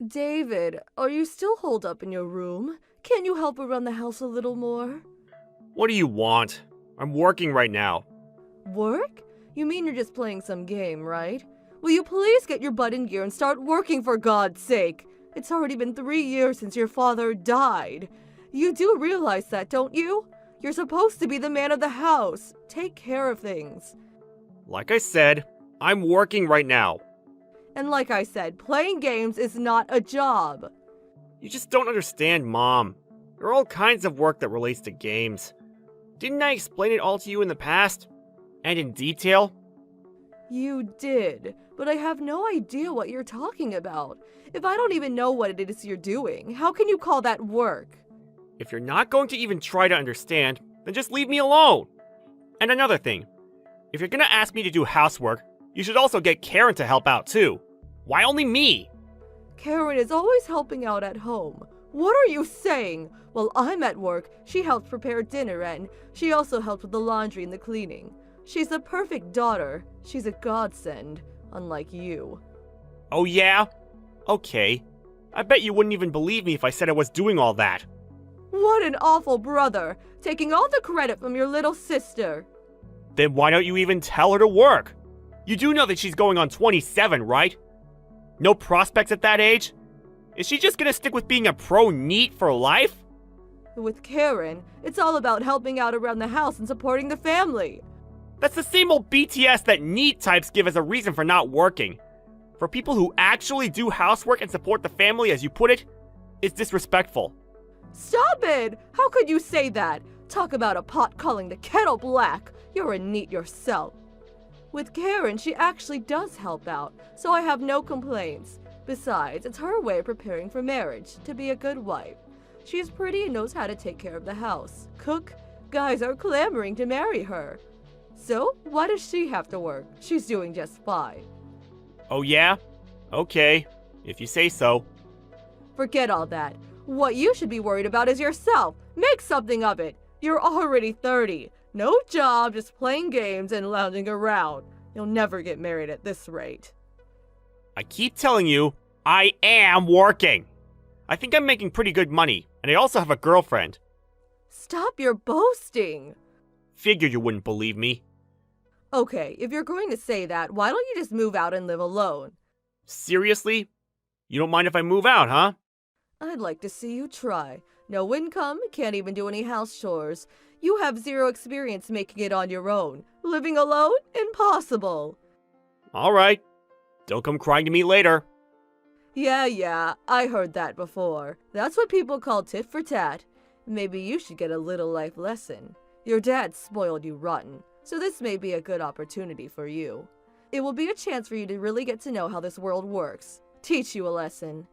David, are you still holed up in your room? Can you help around the house a little more? What do you want? I'm working right now. Work? You mean you're just playing some game, right? Will you please get your butt in gear and start working for God's sake? It's already been 3 years since your father died. You do realize that, don't you? You're supposed to be the man of the house. Take care of things. Like I said, I'm working right now. And like I said, playing games is not a job. You just don't understand, Mom. There are all kinds of work that relates to games. Didn't I explain it all to you in the past? And in detail? You did, but I have no idea what you're talking about. If I don't even know what it is you're doing, how can you call that work? If you're not going to even try to understand, then just leave me alone. And another thing, if you're gonna ask me to do housework, you should also get Karen to help out too. Why only me? Karen is always helping out at home. What are you saying? While I'm at work, she helps prepare dinner and she also helps with the laundry and the cleaning. She's the perfect daughter. She's a godsend, unlike you. Oh yeah? Okay. I bet you wouldn't even believe me if I said I was doing all that. What an awful brother, taking all the credit from your little sister. Then why don't you even tell her to work? You do know that she's going on 27, right? No prospects at that age? Is she just gonna stick with being a pro NEET for life? With Karen, it's all about helping out around the house and supporting the family. That's the same old BTS that NEET types give as a reason for not working. For people who actually do housework and support the family, as you put it, it's disrespectful. Stop it! How could you say that? Talk about a pot calling the kettle black. You're a NEET yourself. With Karen, she actually does help out, so I have no complaints. Besides, it's her way of preparing for marriage, to be a good wife. She's pretty and knows how to take care of the house. Cook, guys are clamoring to marry her. So, why does she have to work? She's doing just fine. Oh yeah? Okay, if you say so. Forget all that. What you should be worried about is yourself. Make something of it. You're already 30. No job, just playing games and lounging around. You'll never get married at this rate. I keep telling you, I am working. I think I'm making pretty good money, and I also have a girlfriend. Stop your boasting. Figured you wouldn't believe me. Okay, if you're going to say that, why don't you just move out and live alone? Seriously? You don't mind if I move out, huh? I'd like to see you try. No income, can't even do any house chores. You have zero experience making it on your own. Living alone? Impossible. Alright. Don't come crying to me later. Yeah, I heard that before. That's what people call tit for tat. Maybe you should get a little life lesson. Your dad spoiled you rotten, so this may be a good opportunity for you. It will be a chance for you to really get to know how this world works. Teach you a lesson.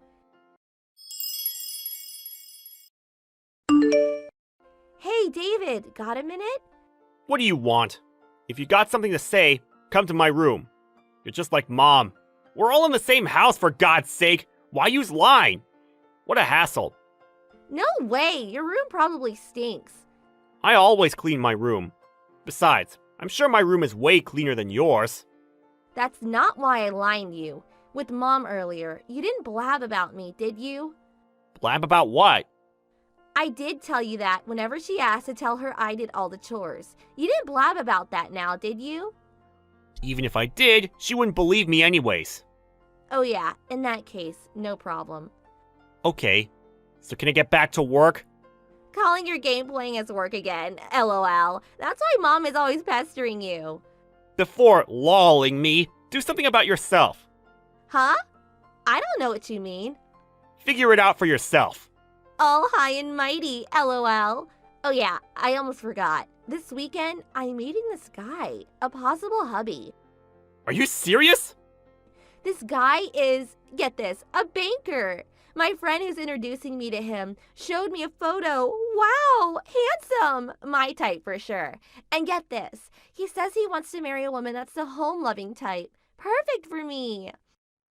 Hey, David, got a minute? What do you want? If you got something to say, come to my room. You're just like Mom. We're all in the same house, for God's sake. Why use line? What a hassle. No way, your room probably stinks. I always clean my room. Besides, I'm sure my room is way cleaner than yours. That's not why I lined you. With Mom earlier, you didn't blab about me, did you? Blab about what? I did tell you that whenever she asked to tell her I did all the chores. You didn't blab about that now, did you? Even if I did, she wouldn't believe me anyways. Oh yeah, in that case, no problem. Okay, so can I get back to work? Calling your game playing as work again, LOL. That's why Mom is always pestering you. Before lolling me, do something about yourself. Huh? I don't know what you mean. Figure it out for yourself. All high and mighty, LOL. Oh yeah, I almost forgot. This weekend, I'm meeting this guy, a possible hubby. Are you serious? This guy is, get this, a banker. My friend who's introducing me to him showed me a photo. Wow, handsome. My type for sure. And get this, he says he wants to marry a woman that's the home-loving type. Perfect for me.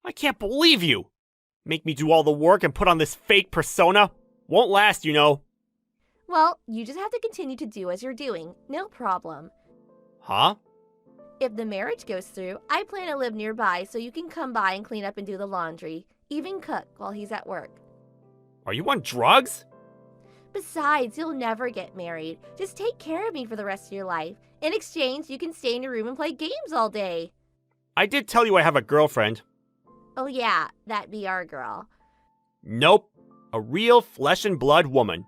I can't believe you. Make me do all the work and put on this fake persona? Won't last, you know. Well, you just have to continue to do as you're doing. No problem. Huh? If the marriage goes through, I plan to live nearby so you can come by and clean up and do the laundry. even cook while he's at work. Are you on drugs? Besides, you'll never get married. Just take care of me for the rest of your life. In exchange, you can stay in your room and play games all day. I did tell you I have a girlfriend. Oh yeah, that VR girl. Nope. A real flesh and blood woman.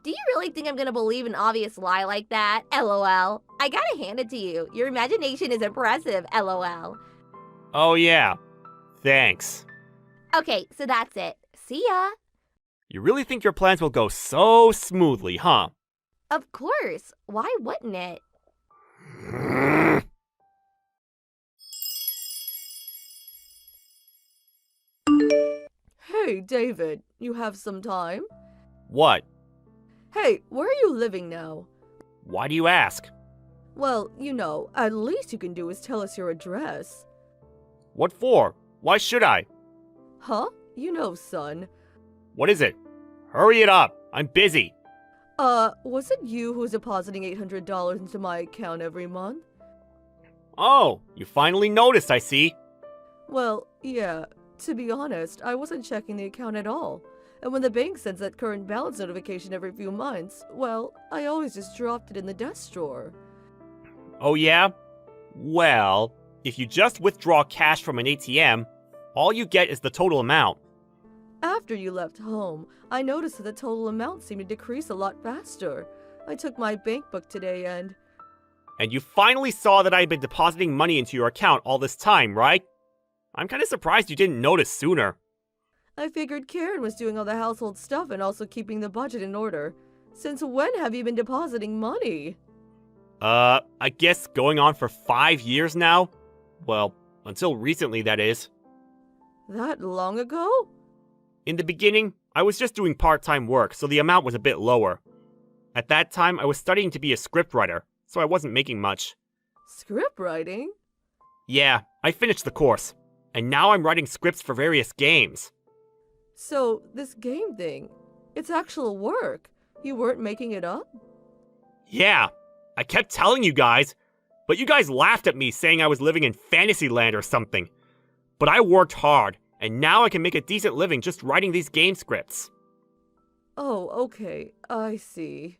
Do you really think I'm gonna believe an obvious lie like that? LOL. I gotta hand it to you. Your imagination is impressive, LOL. Oh yeah. Thanks. Okay, so that's it. See ya. You really think your plans will go so smoothly, huh? Of course. Why wouldn't it? Hey, David, you have some time? What? Hey, where are you living now? Why do you ask? Well, at least you can do is tell us your address. What for? Why should I? Huh? Son. What is it? Hurry it up. I'm busy. Was it you who was depositing $800 into my account every month? Oh, you finally noticed, I see. Well, yeah. To be honest, I wasn't checking the account at all. And when the bank sends that current balance notification every few months, well, I always just dropped it in the desk drawer. Oh yeah? Well, if you just withdraw cash from an ATM, all you get is the total amount. After you left home, I noticed that the total amount seemed to decrease a lot faster. I took my bank book today and... And you finally saw that I had been depositing money into your account all this time, right? I'm kinda surprised you didn't notice sooner. I figured Karen was doing all the household stuff and also keeping the budget in order. Since when have you been depositing money? I guess going on for 5 years now? Well, until recently, that is. That long ago? In the beginning, I was just doing part-time work, so the amount was a bit lower. At that time, I was studying to be a scriptwriter, so I wasn't making much. Script writing? Yeah, I finished the course, and now I'm writing scripts for various games. So, this game thing, it's actual work. You weren't making it up? Yeah, I kept telling you guys, but you guys laughed at me saying I was living in Fantasyland or something. But I worked hard, and now I can make a decent living just writing these game scripts. Oh, okay, I see.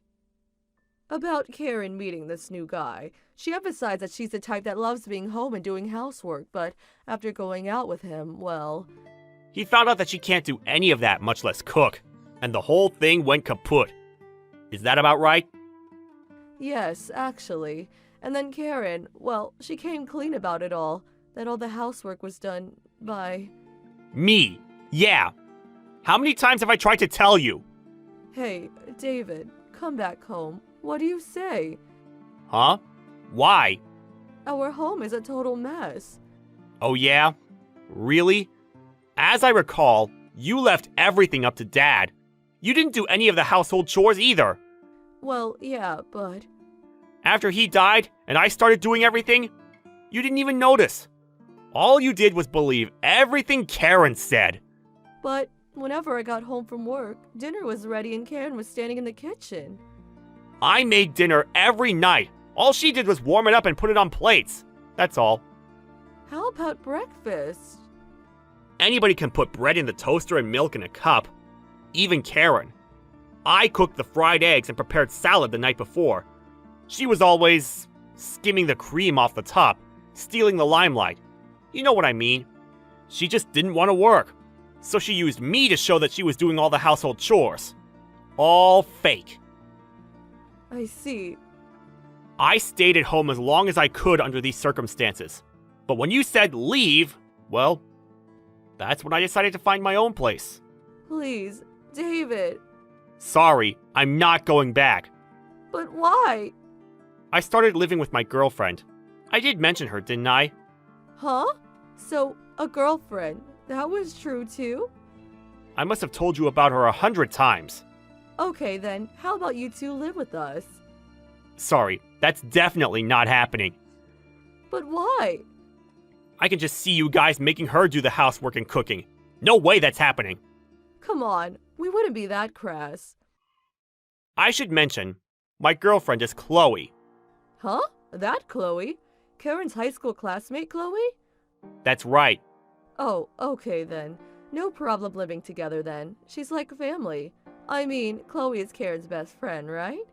About Karen meeting this new guy. She emphasized that she's the type that loves being home and doing housework, but after going out with him, well... He found out that she can't do any of that, much less cook, and the whole thing went kaput. Is that about right? Yes, actually. And then Karen, well, she came clean about it all, that all the housework was done by... Me? Yeah. How many times have I tried to tell you? Hey, David, come back home. What do you say? Huh? Why? Our home is a total mess. Oh yeah? Really? As I recall, you left everything up to Dad. You didn't do any of the household chores either. Well, yeah, but... After he died and I started doing everything, you didn't even notice. All you did was believe everything Karen said. But whenever I got home from work, dinner was ready and Karen was standing in the kitchen. I made dinner every night. All she did was warm it up and put it on plates. That's all. How about breakfast? Anybody can put bread in the toaster and milk in a cup. Even Karen. I cooked the fried eggs and prepared salad the night before. She was always skimming the cream off the top, stealing the limelight. You know what I mean. She just didn't want to work. So she used me to show that she was doing all the household chores. All fake. I see. I stayed at home as long as I could under these circumstances. But when you said leave, well, that's when I decided to find my own place. Please, David. Sorry, I'm not going back. But why? I started living with my girlfriend. I did mention her, didn't I? Huh? So, a girlfriend. That was true too? I must have told you about her 100 times. Okay then, how about you two live with us? Sorry, that's definitely not happening. But why? I can just see you guys making her do the housework and cooking. No way that's happening. Come on, we wouldn't be that crass. I should mention, my girlfriend is Chloe. Huh? That Chloe? Karen's high school classmate, Chloe? That's right. Oh, okay then. No problem living together then. She's like family. I mean, Chloe is Karen's best friend, right?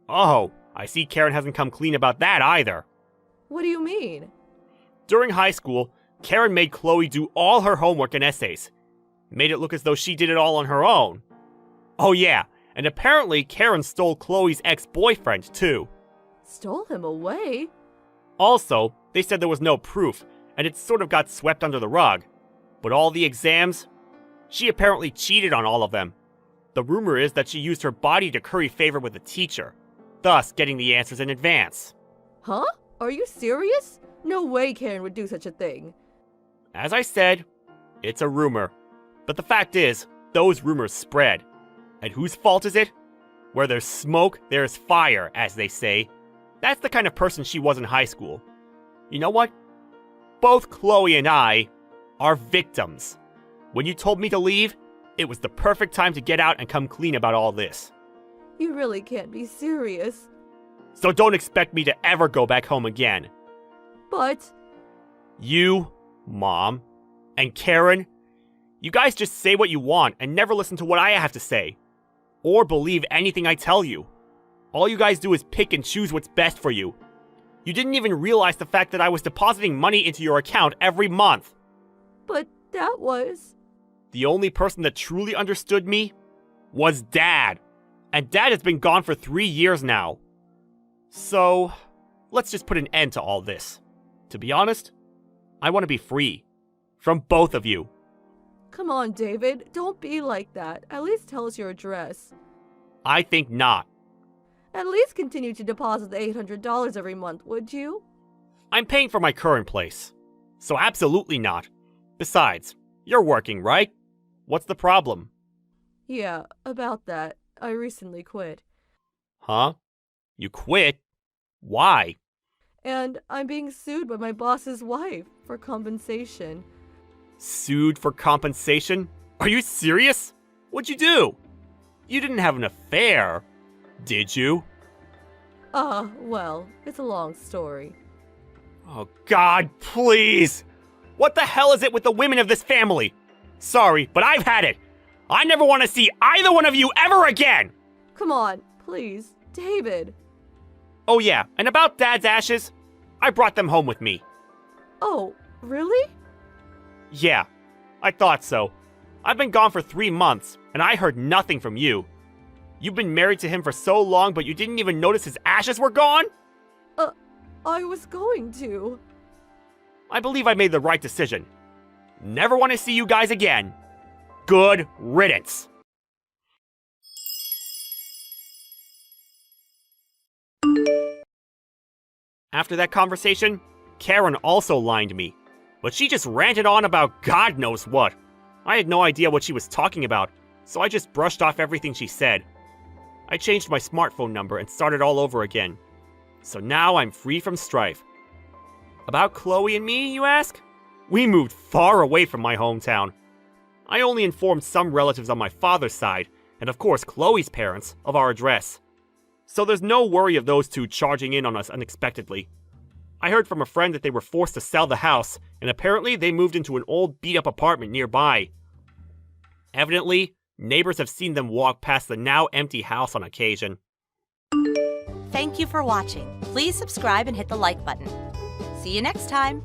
Oh, I see Karen hasn't come clean about that either. What do you mean? During high school, Karen made Chloe do all her homework and essays. Made it look as though she did it all on her own. Oh yeah, and apparently Karen stole Chloe's ex-boyfriend too. Stole him away? Also, they said there was no proof, and it sort of got swept under the rug. But all the exams? She apparently cheated on all of them. The rumor is that she used her body to curry favor with the teacher, thus getting the answers in advance. Huh? Are you serious? No way Karen would do such a thing. As I said, it's a rumor. But the fact is, those rumors spread. And whose fault is it? Where there's smoke, there's fire, as they say. That's the kind of person she was in high school. You know what? Both Chloe and I are victims. When you told me to leave, it was the perfect time to get out and come clean about all this. You really can't be serious. So don't expect me to ever go back home again. But... You, Mom, and Karen, you guys just say what you want and never listen to what I have to say. Or believe anything I tell you. All you guys do is pick and choose what's best for you. You didn't even realize the fact that I was depositing money into your account every month. But that was... The only person that truly understood me was Dad. And Dad has been gone for 3 years now. So, let's just put an end to all this. To be honest, I want to be free. From both of you. Come on, David. Don't be like that. At least tell us your address. I think not. At least continue to deposit the $800 every month, would you? I'm paying for my current place. So absolutely not. Besides, you're working, right? What's the problem? Yeah, about that. I recently quit. Huh? You quit? Why? And I'm being sued by my boss's wife for compensation. Sued for compensation? Are you serious? What'd you do? You didn't have an affair, did you? Well, it's a long story. Oh God, please! What the hell is it with the women of this family? Sorry, but I've had it. I never want to see either one of you ever again! Come on, please, David. Oh yeah, and about Dad's ashes, I brought them home with me. Oh, really? Yeah, I thought so. I've been gone for 3 months, and I heard nothing from you. You've been married to him for so long, but you didn't even notice his ashes were gone? I was going to. I believe I made the right decision. Never want to see you guys again. Good riddance. After that conversation, Karen also lined me. But she just ranted on about God knows what. I had no idea what she was talking about, so I just brushed off everything she said. I changed my smartphone number and started all over again. So now I'm free from strife. About Chloe and me, you ask? We moved far away from my hometown. I only informed some relatives on my father's side, and of course Chloe's parents, of our address. So there's no worry of those two charging in on us unexpectedly. I heard from a friend that they were forced to sell the house, and apparently they moved into an old beat-up apartment nearby. Evidently, neighbors have seen them walk past the now empty house on occasion. Thank you for watching. Please subscribe and hit the like button. See you next time.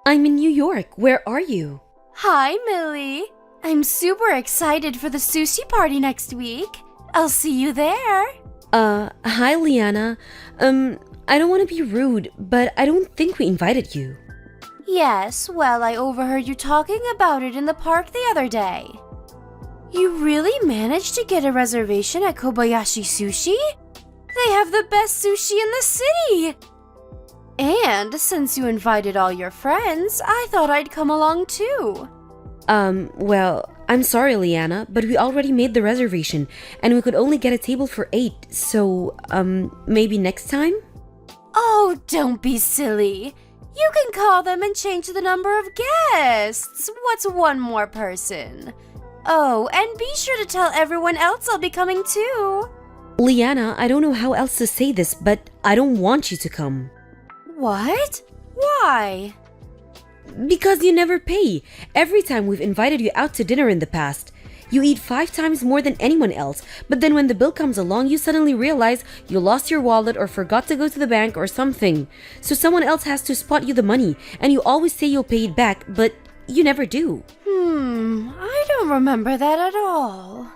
I'm in New York. Where are you? Hi, Millie. I'm super excited for the sushi party next week. I'll see you there. Hi, Liana. I don't want to be rude, but I don't think we invited you. Yes, well, I overheard you talking about it in the park the other day. You really managed to get a reservation at Kobayashi Sushi? They have the best sushi in the city! And since you invited all your friends, I thought I'd come along too. Well, I'm sorry, Liana, but we already made the reservation, and we could only get a table for 8, so, maybe next time? Oh, don't be silly. You can call them and change the number of guests. What's one more person? Oh, and be sure to tell everyone else I'll be coming too. Liana, I don't know how else to say this, but I don't want you to come. What? Why? Because you never pay. Every time we've invited you out to dinner in the past, you eat 5 times more than anyone else, but then when the bill comes along, you suddenly realize you lost your wallet or forgot to go to the bank or something. So someone else has to spot you the money, and you always say you'll pay it back, but you never do. I don't remember that at all.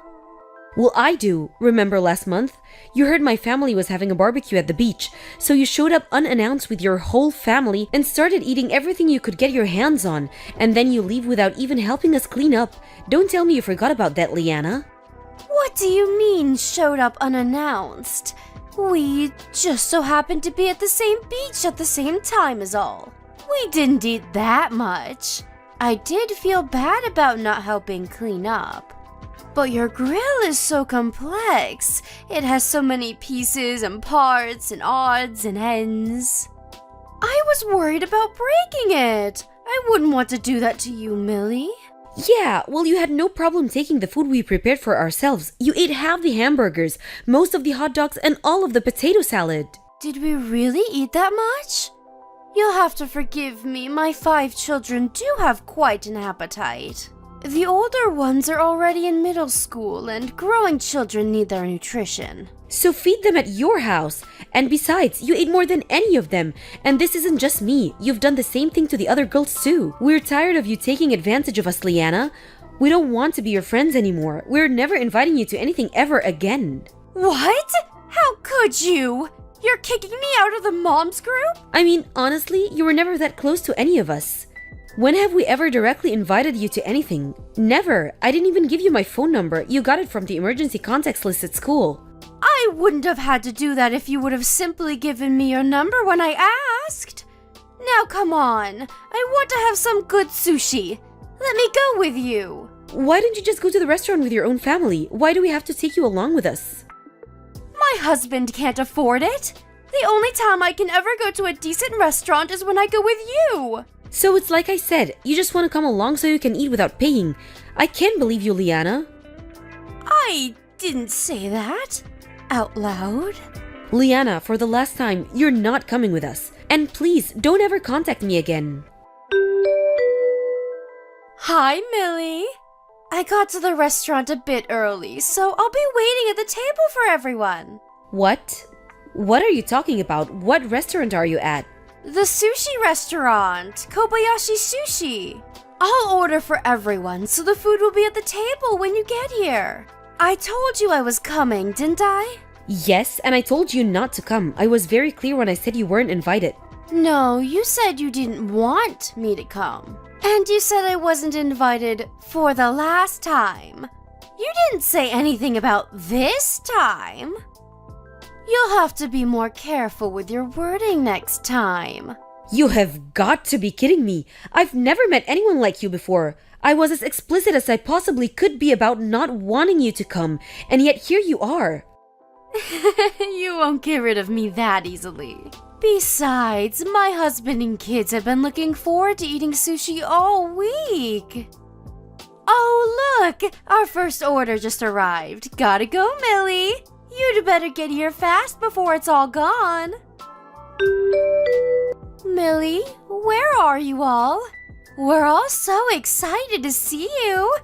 Well, I do. Remember last month? You heard my family was having a barbecue at the beach, so you showed up unannounced with your whole family and started eating everything you could get your hands on, and then you leave without even helping us clean up. Don't tell me you forgot about that, Liana. What do you mean, showed up unannounced? We just so happened to be at the same beach at the same time is all. We didn't eat that much. I did feel bad about not helping clean up. But your grill is so complex. It has so many pieces and parts and odds and ends. I was worried about breaking it. I wouldn't want to do that to you, Millie. Yeah, well, you had no problem taking the food we prepared for ourselves. You ate half the hamburgers, most of the hot dogs, and all of the potato salad. Did we really eat that much? You'll have to forgive me. My 5 children do have quite an appetite. The older ones are already in middle school, and growing children need their nutrition. So feed them at your house. And besides, you ate more than any of them. And this isn't just me. You've done the same thing to the other girls too. We're tired of you taking advantage of us, Liana. We don't want to be your friends anymore. We're never inviting you to anything ever again. What? How could you? You're kicking me out of the moms group? I mean, honestly, you were never that close to any of us. When have we ever directly invited you to anything? Never. I didn't even give you my phone number. You got it from the emergency contacts list at school. I wouldn't have had to do that if you would have simply given me your number when I asked. Now come on. I want to have some good sushi. Let me go with you. Why don't you just go to the restaurant with your own family? Why do we have to take you along with us? My husband can't afford it. The only time I can ever go to a decent restaurant is when I go with you. So it's like I said, you just want to come along so you can eat without paying. I can't believe you, Liana. I didn't say that out loud. Liana, for the last time, you're not coming with us. And please, don't ever contact me again. Hi, Millie. I got to the restaurant a bit early, so I'll be waiting at the table for everyone. What? What are you talking about? What restaurant are you at? The sushi restaurant, Kobayashi Sushi. I'll order for everyone, so the food will be at the table when you get here. I told you I was coming, didn't I? Yes, and I told you not to come. I was very clear when I said you weren't invited. No, you said you didn't want me to come. And you said I wasn't invited for the last time. You didn't say anything about this time. You'll have to be more careful with your wording next time. You have got to be kidding me. I've never met anyone like you before. I was as explicit as I possibly could be about not wanting you to come, and yet here you are. You won't get rid of me that easily. Besides, my husband and kids have been looking forward to eating sushi all week. Oh, look! Our first order just arrived. Gotta go, Millie. You'd better get here fast before it's all gone. Millie, where are you all? We're all so excited to see you.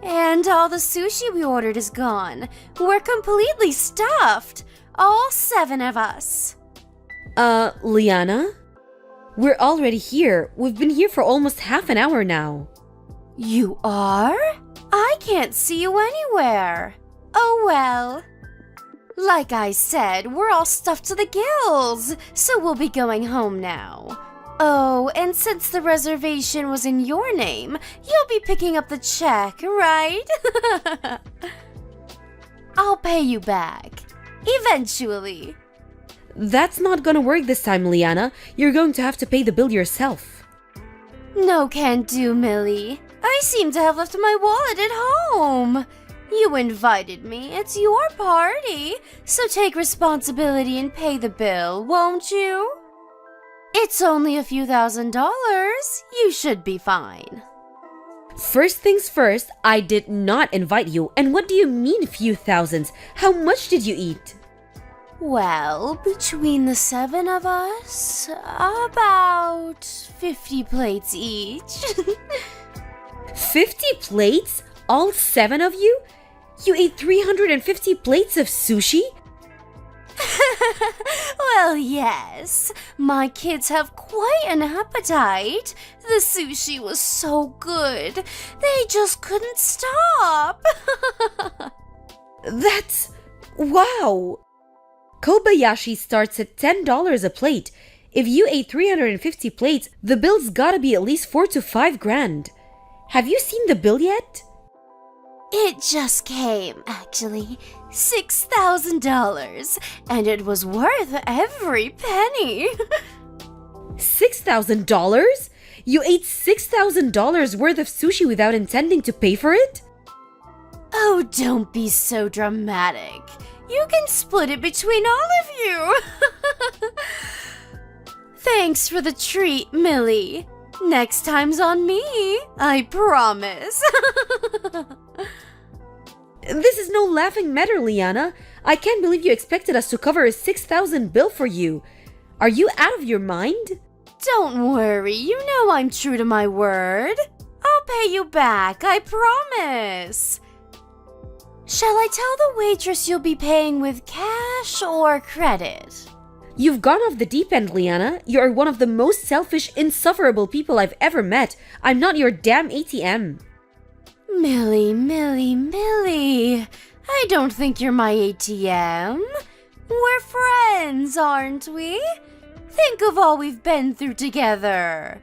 And all the sushi we ordered is gone. We're completely stuffed. All 7 of us. Liana? We're already here. We've been here for almost half an hour now. You are? I can't see you anywhere. Oh well. Like I said, we're all stuffed to the gills, so we'll be going home now. Oh, and since the reservation was in your name, you'll be picking up the check, right? I'll pay you back. Eventually. That's not gonna work this time, Liana. You're going to have to pay the bill yourself. No can do, Millie. I seem to have left my wallet at home. You invited me. It's your party. So take responsibility and pay the bill, won't you? It's only a few $1,000s. You should be fine. First things first, I did not invite you. And what do you mean few thousands? How much did you eat? Well, between the 7 of us, about 50 plates each. 50 plates? All 7 of you? You ate 350 plates of sushi? Well, yes. My kids have quite an appetite. The sushi was so good. They just couldn't stop. That's... wow! Kobayashi starts at $10 a plate. If you ate 350 plates, the bill's gotta be at least 4 to 5 grand. Have you seen the bill yet? It just came, actually. $6,000. And it was worth every penny. $6,000? You ate $6,000 worth of sushi without intending to pay for it? Oh, don't be so dramatic. You can split it between all of you. Thanks for the treat, Millie. Next time's on me, I promise. This is no laughing matter, Liana. I can't believe you expected us to cover a $6,000 bill for you. Are you out of your mind? Don't worry, you know I'm true to my word. I'll pay you back, I promise. Shall I tell the waitress you'll be paying with cash or credit? You've gone off the deep end, Liana. You are one of the most selfish, insufferable people I've ever met. I'm not your damn ATM. Millie, Millie, Millie. I don't think you're my ATM. We're friends, aren't we? Think of all we've been through together.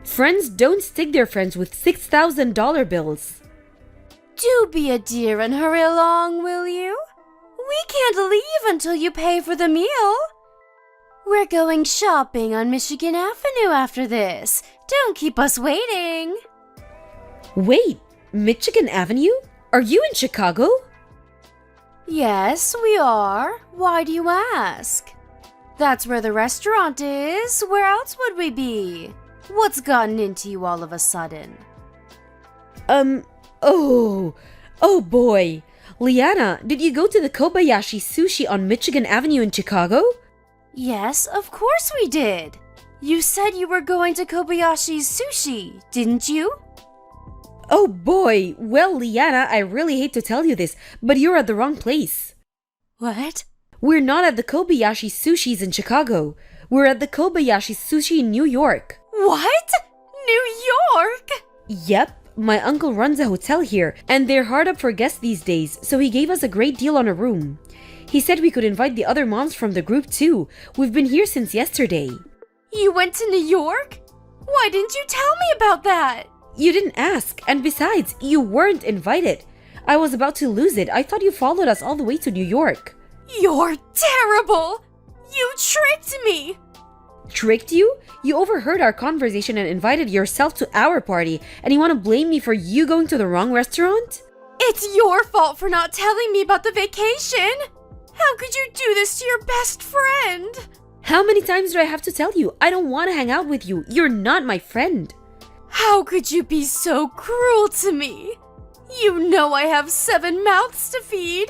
Friends don't stick their friends with $6,000 bills. Do be a dear and hurry along, will you? We can't leave until you pay for the meal. We're going shopping on Michigan Avenue after this. Don't keep us waiting. Wait, Michigan Avenue? Are you in Chicago? Yes, we are. Why do you ask? That's where the restaurant is. Where else would we be? What's gotten into you all of a sudden? Oh boy. Liana, did you go to the Kobayashi Sushi on Michigan Avenue in Chicago? Yes, of course we did. You said you were going to Kobayashi's Sushi, didn't you? Oh boy. Well, Liana, I really hate to tell you this, but you're at the wrong place. What? We're not at the Kobayashi Sushis in Chicago. We're at the Kobayashi Sushi in New York. What? New York? Yep. My uncle runs a hotel here, and they're hard up for guests these days, so he gave us a great deal on a room. He said we could invite the other moms from the group too. We've been here since yesterday. You went to New York? Why didn't you tell me about that? You didn't ask, and besides, you weren't invited. I was about to lose it. I thought you followed us all the way to New York. You're terrible! You tricked me! Tricked you? You overheard our conversation and invited yourself to our party, and you want to blame me for you going to the wrong restaurant? It's your fault for not telling me about the vacation! How could you do this to your best friend? How many times do I have to tell you? I don't want to hang out with you. You're not my friend. How could you be so cruel to me? You know I have 7 mouths to feed.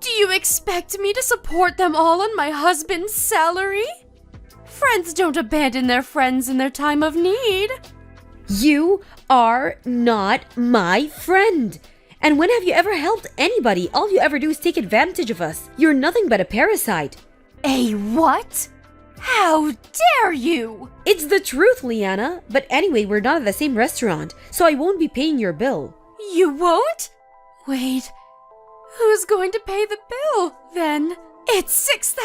Do you expect me to support them all on my husband's salary? Friends don't abandon their friends in their time of need. You are not my friend. And when have you ever helped anybody? All you ever do is take advantage of us. You're nothing but a parasite. A what? How dare you? It's the truth, Liana. But anyway, we're not at the same restaurant, so I won't be paying your bill. You won't? Wait, who's going to pay the bill, then? It's $6,000!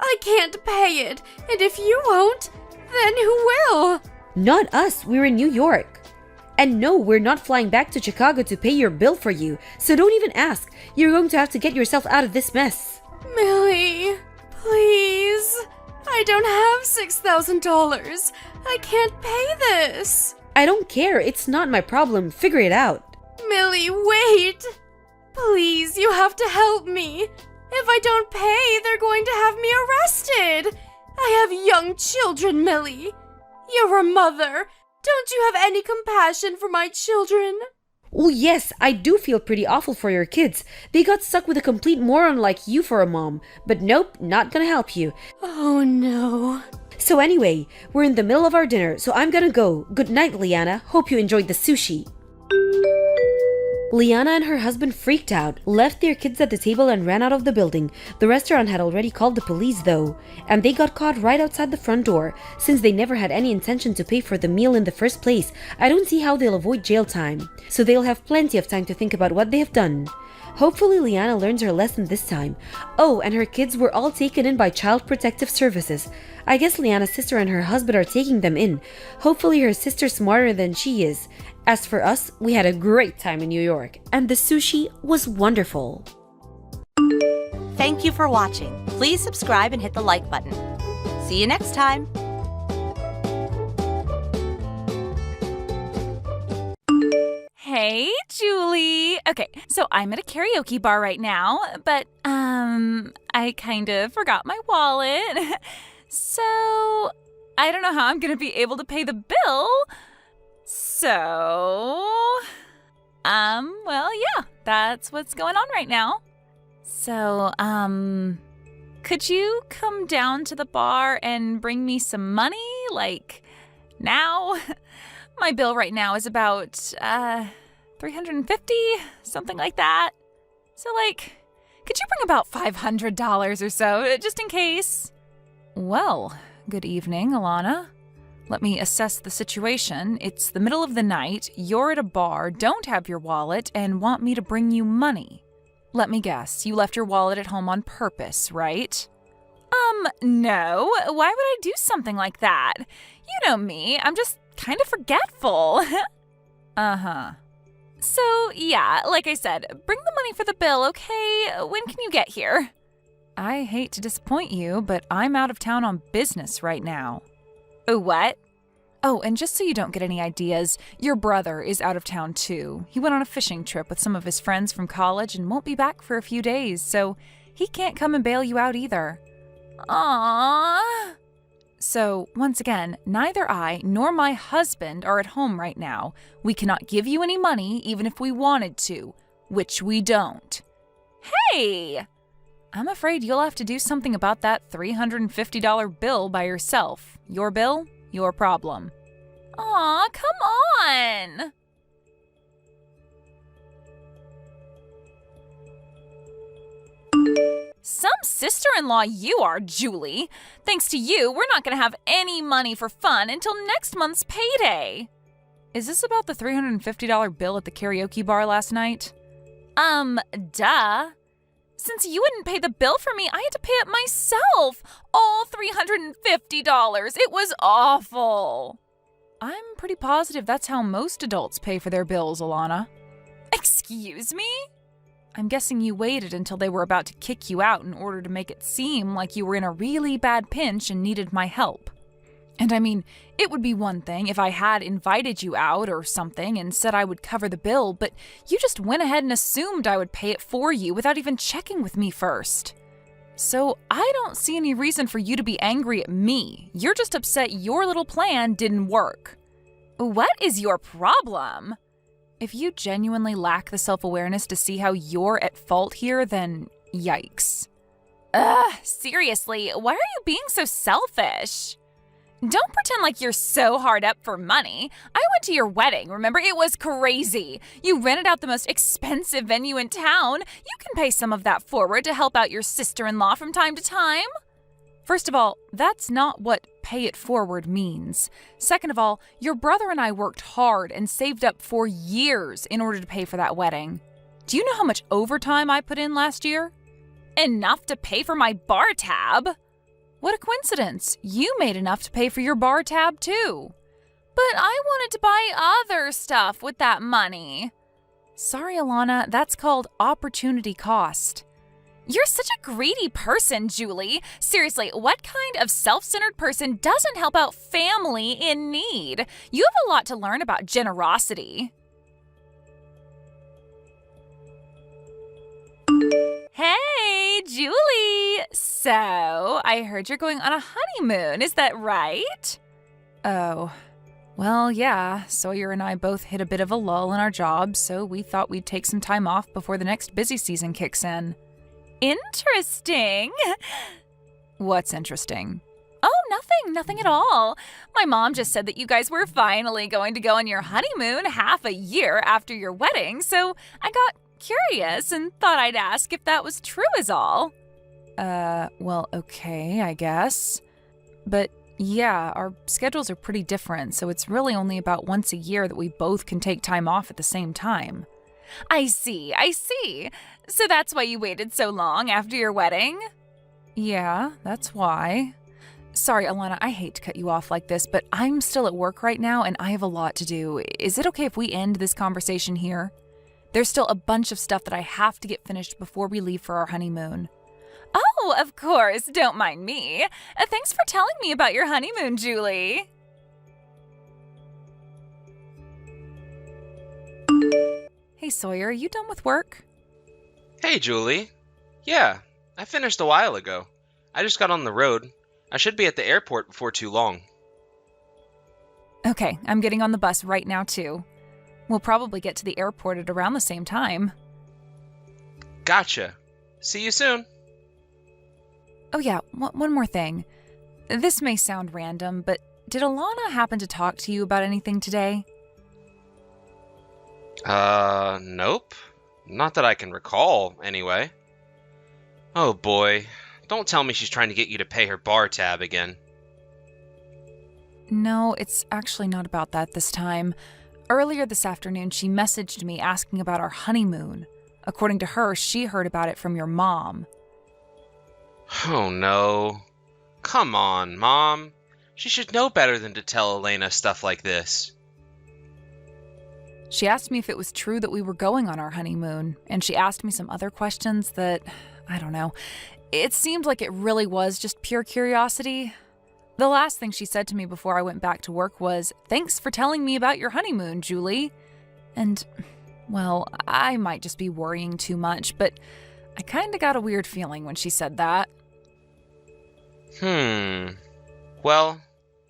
I can't pay it, and if you won't, then who will? Not us, we're in New York. And no, we're not flying back to Chicago to pay your bill for you, so don't even ask. You're going to have to get yourself out of this mess. Millie, please. I don't have $6,000. I can't pay this. I don't care, it's not my problem. Figure it out. Millie, wait. Please, you have to help me. If I don't pay, they're going to have me arrested. I have young children, Millie. You're a mother. Don't you have any compassion for my children? Oh yes, I do feel pretty awful for your kids. They got stuck with a complete moron like you for a mom. But nope, not gonna help you. Oh no. So anyway, we're in the middle of our dinner, so I'm gonna go. Good night, Liana. Hope you enjoyed the sushi. Liana and her husband freaked out, left their kids at the table and ran out of the building. The restaurant had already called the police though, and they got caught right outside the front door. Since they never had any intention to pay for the meal in the first place, I don't see how they'll avoid jail time. So they'll have plenty of time to think about what they have done. Hopefully Liana learns her lesson this time. Oh, and her kids were all taken in by Child Protective Services. I guess Liana's sister and her husband are taking them in. Hopefully her sister's smarter than she is. As for us, we had a great time in New York, and the sushi was wonderful. Thank you for watching. Please subscribe and hit the like button. See you next time. Hey, Julie. Okay, so I'm at a karaoke bar right now, but I kind of forgot my wallet. So, I don't know how I'm going to be able to pay the bill. So, well, yeah, that's what's going on right now. So, could you come down to the bar and bring me some money, like, now? My bill right now is about, $350, something like that. So, like, could you bring about $500 or so, just in case? Well, good evening, Alana. Let me assess the situation. It's the middle of the night, you're at a bar, don't have your wallet, and want me to bring you money. Let me guess, you left your wallet at home on purpose, right? No. Why would I do something like that? You know me, I'm just kind of forgetful. Uh-huh. So, yeah, like I said, bring the money for the bill, okay? When can you get here? I hate to disappoint you, but I'm out of town on business right now. What? Oh, and just so you don't get any ideas, your brother is out of town too. He went on a fishing trip with some of his friends from college and won't be back for a few days, so he can't come and bail you out either. Aww. So, once again, neither I nor my husband are at home right now. We cannot give you any money even if we wanted to, which we don't. Hey! I'm afraid you'll have to do something about that $350 bill by yourself. Your bill, your problem. Aw, come on! Some sister-in-law you are, Julie. Thanks to you, we're not going to have any money for fun until next month's payday. Is this about the $350 bill at the karaoke bar last night? Duh. Since you wouldn't pay the bill for me, I had to pay it myself. All $350. It was awful. I'm pretty positive that's how most adults pay for their bills, Alana. Excuse me? I'm guessing you waited until they were about to kick you out in order to make it seem like you were in a really bad pinch and needed my help. And I mean, it would be one thing if I had invited you out or something and said I would cover the bill, but you just went ahead and assumed I would pay it for you without even checking with me first. So I don't see any reason for you to be angry at me. You're just upset your little plan didn't work. What is your problem? If you genuinely lack the self-awareness to see how you're at fault here, then yikes. Seriously, why are you being so selfish? Don't pretend like you're so hard up for money. I went to your wedding, remember? It was crazy. You rented out the most expensive venue in town. You can pay some of that forward to help out your sister-in-law from time to time. First of all, that's not what pay it forward means. Second of all, your brother and I worked hard and saved up for years in order to pay for that wedding. Do you know how much overtime I put in last year? Enough to pay for my bar tab. What a coincidence. You made enough to pay for your bar tab too. But I wanted to buy other stuff with that money. Sorry, Alana, that's called opportunity cost. You're such a greedy person, Julie. Seriously, what kind of self-centered person doesn't help out family in need? You have a lot to learn about generosity. Hey, Julie! So, I heard you're going on a honeymoon, is that right? Oh, Well, yeah, Sawyer and I both hit a bit of a lull in our jobs, so we thought we'd take some time off before the next busy season kicks in. Interesting. What's interesting? Oh, nothing at all. My mom just said that you guys were finally going to go on your honeymoon half a year after your wedding, so I got curious and thought I'd ask if that was true is all. Well, okay, I guess. But yeah, our schedules are pretty different, so it's really only about once a year that we both can take time off at the same time. I see. So that's why you waited so long after your wedding? Yeah, that's why. Sorry, Alana, I hate to cut you off like this, but I'm still at work right now and I have a lot to do. Is it okay if we end this conversation here? There's still a bunch of stuff that I have to get finished before we leave for our honeymoon. Oh, of course. Don't mind me. Thanks for telling me about your honeymoon, Julie. Hey, Sawyer, are you done with work? Hey, Julie. Yeah, I finished a while ago. I just got on the road. I should be at the airport before too long. Okay, I'm getting on the bus right now, too. We'll probably get to the airport at around the same time. Gotcha. See you soon. Oh yeah, one more thing. This may sound random, but did Alana happen to talk to you about anything today? Nope. Not that I can recall, anyway. Oh boy, don't tell me she's trying to get you to pay her bar tab again. No, it's actually not about that this time. Earlier this afternoon, she messaged me asking about our honeymoon. According to her, she heard about it from your mom. Oh no. Come on, Mom. She should know better than to tell Elena stuff like this. She asked me if it was true that we were going on our honeymoon, and she asked me some other questions that, I don't know. It seemed like it really was just pure curiosity. The last thing she said to me before I went back to work was, "Thanks for telling me about your honeymoon, Julie." And, well, I might just be worrying too much, but I kinda got a weird feeling when she said that. Well,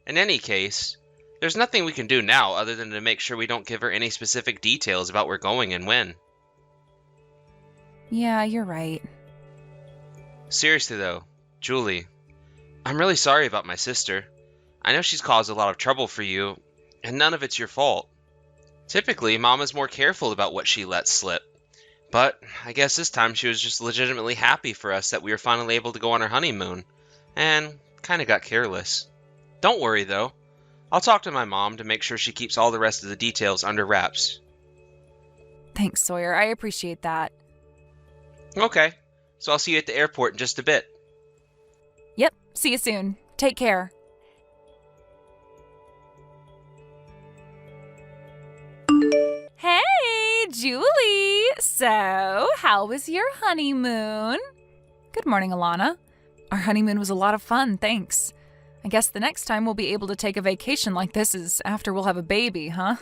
in any case, there's nothing we can do now other than to make sure we don't give her any specific details about where we're going and when. Yeah, you're right. Seriously though, Julie, I'm really sorry about my sister. I know she's caused a lot of trouble for you, and none of it's your fault. Typically, Mama's more careful about what she lets slip. But I guess this time she was just legitimately happy for us that we were finally able to go on our honeymoon, and kinda got careless. Don't worry though. I'll talk to my mom to make sure she keeps all the rest of the details under wraps. Thanks, Sawyer. I appreciate that. Okay, so I'll see you at the airport in just a bit. Yep, see you soon. Take care. Hey, Julie! So, how was your honeymoon? Good morning, Alana. Our honeymoon was a lot of fun, thanks. I guess the next time we'll be able to take a vacation like this is after we'll have a baby, huh?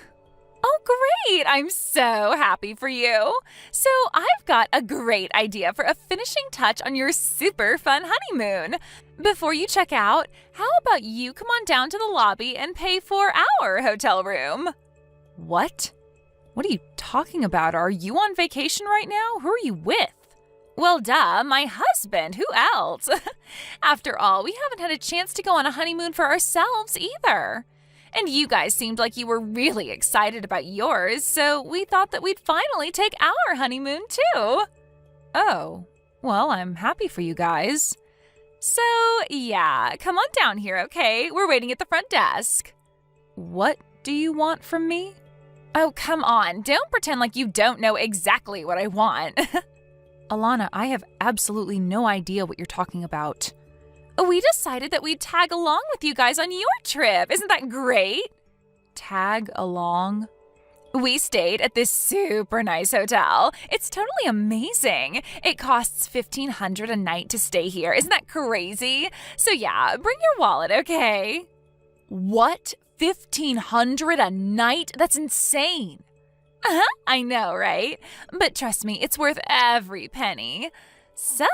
Oh, great! I'm so happy for you. So I've got a great idea for a finishing touch on your super fun honeymoon. Before you check out, how about you come on down to the lobby and pay for our hotel room? What? What are you talking about? Are you on vacation right now? Who are you with? Well, duh, my husband. Who else? After all, we haven't had a chance to go on a honeymoon for ourselves either. And you guys seemed like you were really excited about yours, so we thought that we'd finally take our honeymoon too. Oh, well, I'm happy for you guys. So, yeah, come on down here, okay? We're waiting at the front desk. What do you want from me? Oh, come on. Don't pretend like you don't know exactly what I want. Alana, I have absolutely no idea what you're talking about. We decided that we'd tag along with you guys on your trip. Isn't that great? Tag along? We stayed at this super nice hotel. It's totally amazing. It costs $1,500 a night to stay here. Isn't that crazy? So yeah, bring your wallet, okay? What? $1,500 a night? That's insane. I know, right? But trust me, it's worth every penny. So,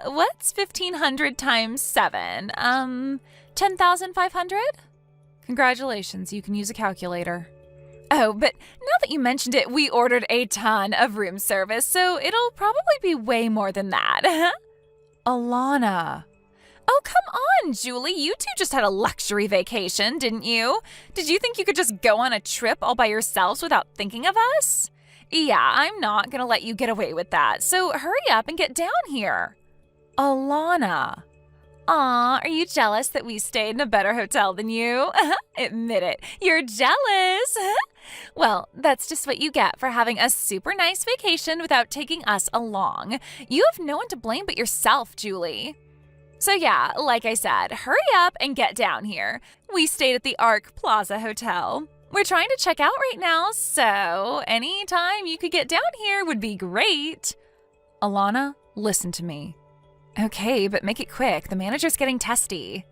what's 1,500 times 7? 10,500? Congratulations, you can use a calculator. Oh, but now that you mentioned it, we ordered a ton of room service, so it'll probably be way more than that. Alana. Oh, come on, Julie. You two just had a luxury vacation, didn't you? Did you think you could just go on a trip all by yourselves without thinking of us? Yeah, I'm not gonna let you get away with that, so hurry up and get down here. Alana. Aw, are you jealous that we stayed in a better hotel than you? Admit it, you're jealous. Well, that's just what you get for having a super nice vacation without taking us along. You have no one to blame but yourself, Julie. So yeah, like I said, hurry up and get down here. We stayed at the Arc Plaza Hotel. We're trying to check out right now, so any time you could get down here would be great. Alana, listen to me. Okay, but make it quick. The manager's getting testy.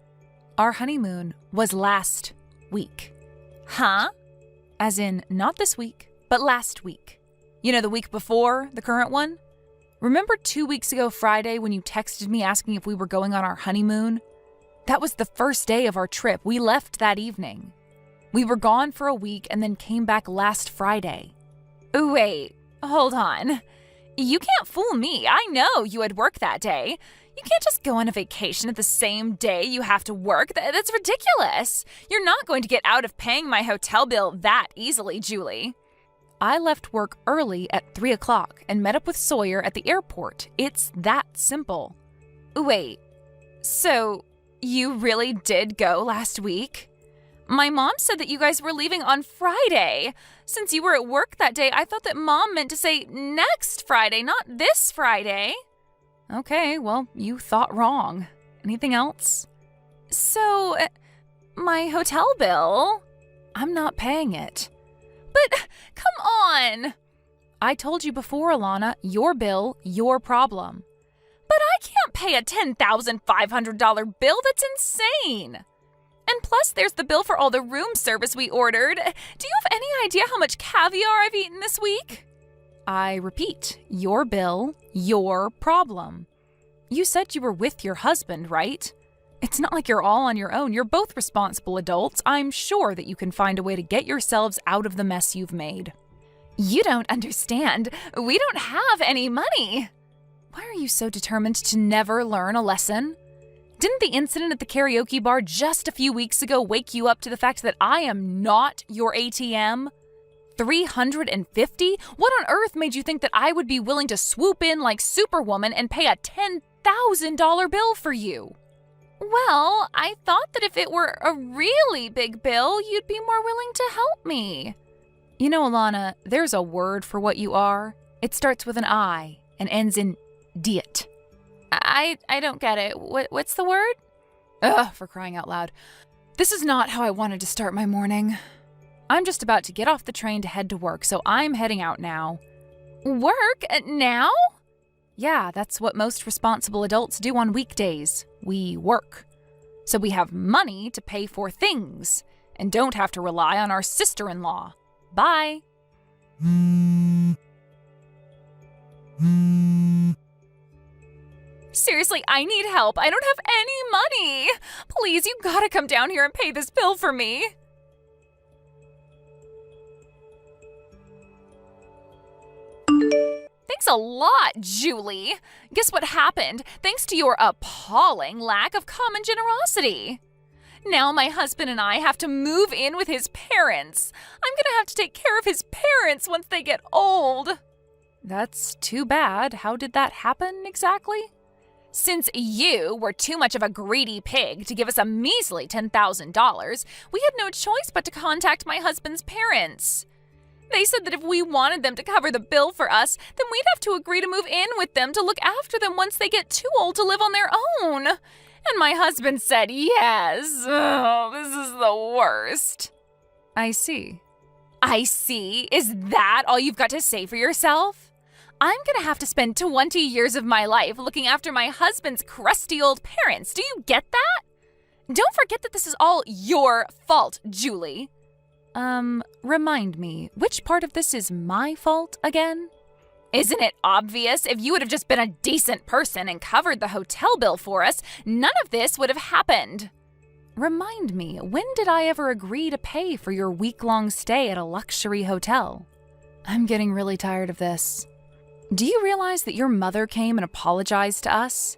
Our honeymoon was last week. Huh? As in, not this week, but last week. You know, the week before the current one? Remember 2 weeks ago Friday when you texted me asking if we were going on our honeymoon? That was the first day of our trip. We left that evening. We were gone for a week and then came back last Friday. Wait, hold on. You can't fool me. I know you had work that day. You can't just go on a vacation at the same day you have to work. That's ridiculous. You're not going to get out of paying my hotel bill that easily, Julie. I left work early at 3 o'clock and met up with Sawyer at the airport. It's that simple. Wait, so you really did go last week? My mom said that you guys were leaving on Friday. Since you were at work that day, I thought that Mom meant to say next Friday, not this Friday. Okay, well, you thought wrong. Anything else? So, my hotel bill? I'm not paying it. But, come on! I told you before, Alana, your bill, your problem. But I can't pay a $10,500 bill. That's insane! And plus, there's the bill for all the room service we ordered. Do you have any idea how much caviar I've eaten this week? I repeat, your bill, your problem. You said you were with your husband, right? It's not like you're all on your own. You're both responsible adults. I'm sure that you can find a way to get yourselves out of the mess you've made. You don't understand. We don't have any money. Why are you so determined to never learn a lesson? Didn't the incident at the karaoke bar just a few weeks ago wake you up to the fact that I am not your ATM? $350? What on earth made you think that I would be willing to swoop in like Superwoman and pay a $10,000 bill for you? Well, I thought that if it were a really big bill, you'd be more willing to help me. You know, Alana, there's a word for what you are. It starts with an I and ends in diet. I don't get it. What's the word? Ugh, for crying out loud. This is not how I wanted to start my morning. I'm just about to get off the train to head to work, so I'm heading out now. Work? Now? Yeah, that's what most responsible adults do on weekdays. We work. So we have money to pay for things and don't have to rely on our sister-in-law. Bye. Seriously, I need help. I don't have any money. Please, you gotta come down here and pay this bill for me. Thanks a lot, Julie. Guess what happened? Thanks to your appalling lack of common generosity. Now my husband and I have to move in with his parents. I'm gonna have to take care of his parents once they get old. That's too bad. How did that happen exactly? Since you were too much of a greedy pig to give us a measly $10,000, we had no choice but to contact my husband's parents. They said that if we wanted them to cover the bill for us, then we'd have to agree to move in with them to look after them once they get too old to live on their own. And my husband said yes. Oh, this is the worst. I see. I see? Is that all you've got to say for yourself? I'm gonna have to spend 20 years of my life looking after my husband's crusty old parents. Do you get that? Don't forget that this is all your fault, Julie. Remind me, which part of this is my fault again? Isn't it obvious? If you would have just been a decent person and covered the hotel bill for us, none of this would have happened. Remind me, when did I ever agree to pay for your week-long stay at a luxury hotel? I'm getting really tired of this. Do you realize that your mother came and apologized to us?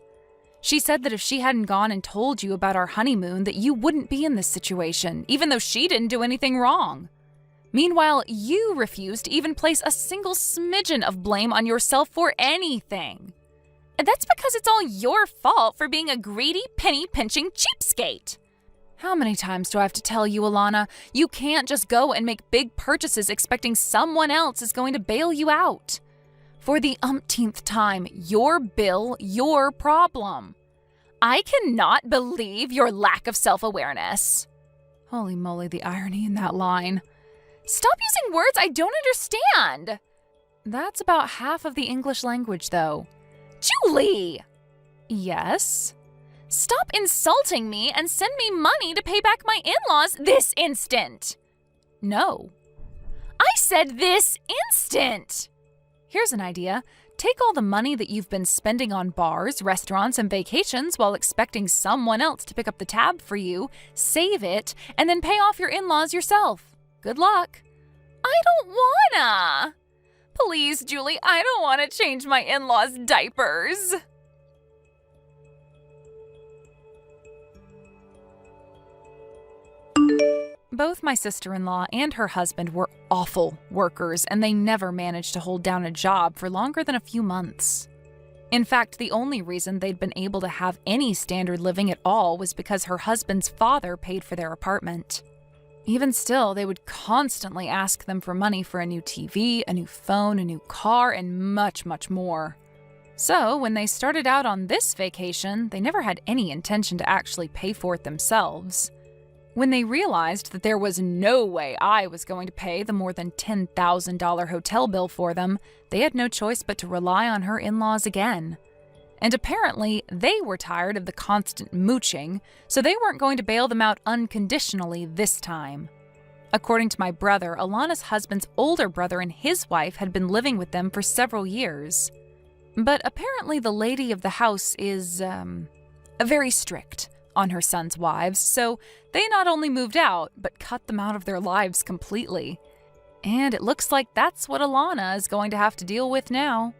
She said that if she hadn't gone and told you about our honeymoon, that you wouldn't be in this situation, even though she didn't do anything wrong. Meanwhile, you refused to even place a single smidgen of blame on yourself for anything. And that's because it's all your fault for being a greedy, penny-pinching cheapskate. How many times do I have to tell you, Alana, you can't just go and make big purchases expecting someone else is going to bail you out? For the umpteenth time, your bill, your problem. I cannot believe your lack of self-awareness. Holy moly, the irony in that line. Stop using words I don't understand. That's about half of the English language, though. Julie! Yes? Stop insulting me and send me money to pay back my in-laws this instant. No. I said this instant. Here's an idea. Take all the money that you've been spending on bars, restaurants, and vacations while expecting someone else to pick up the tab for you, save it, and then pay off your in-laws yourself. Good luck. I don't wanna. Please, Julie, I don't want to change my in-laws' diapers. Both my sister-in-law and her husband were awful workers, and they never managed to hold down a job for longer than a few months. In fact, the only reason they'd been able to have any standard living at all was because her husband's father paid for their apartment. Even still, they would constantly ask them for money for a new TV, a new phone, a new car, and much, much more. So, when they started out on this vacation, they never had any intention to actually pay for it themselves. When they realized that there was no way I was going to pay the more than $10,000 hotel bill for them, they had no choice but to rely on her in-laws again. And apparently, they were tired of the constant mooching, so they weren't going to bail them out unconditionally this time. According to my brother, Alana's husband's older brother and his wife had been living with them for several years. But apparently the lady of the house is, very strict on her son's wives, so they not only moved out, but cut them out of their lives completely. And it looks like that's what Alana is going to have to deal with now.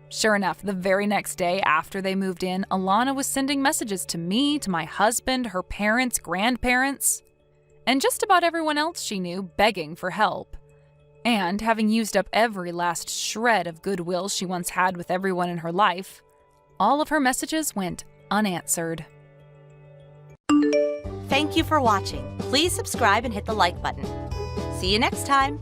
Sure enough, the very next day after they moved in, Alana was sending messages to me, to my husband, her parents, grandparents, and just about everyone else she knew, begging for help. And having used up every last shred of goodwill she once had with everyone in her life, all of her messages went unanswered. Thank you for watching. Please subscribe and hit the like button. See you next time.